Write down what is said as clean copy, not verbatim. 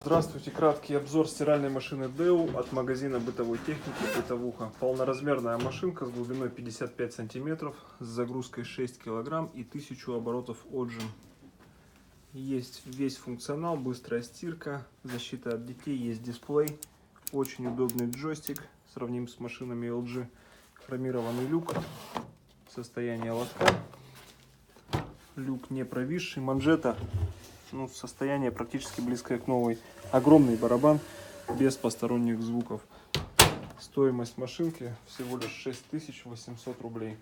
Здравствуйте, краткий обзор стиральной машины Deo от магазина бытовой техники Бытовуха. Полноразмерная машинка с глубиной 55 сантиметров, с загрузкой 6 килограмм и 1000 оборотов отжим. Есть весь функционал, быстрая стирка, защита от детей, есть дисплей, очень удобный джойстик, сравним с машинами LG, хромированный люк, состояние лотка, люк не провисший, манжета. Состояние практически близкое к новой. Огромный барабан без посторонних звуков. Стоимость машинки всего лишь 6800 рублей.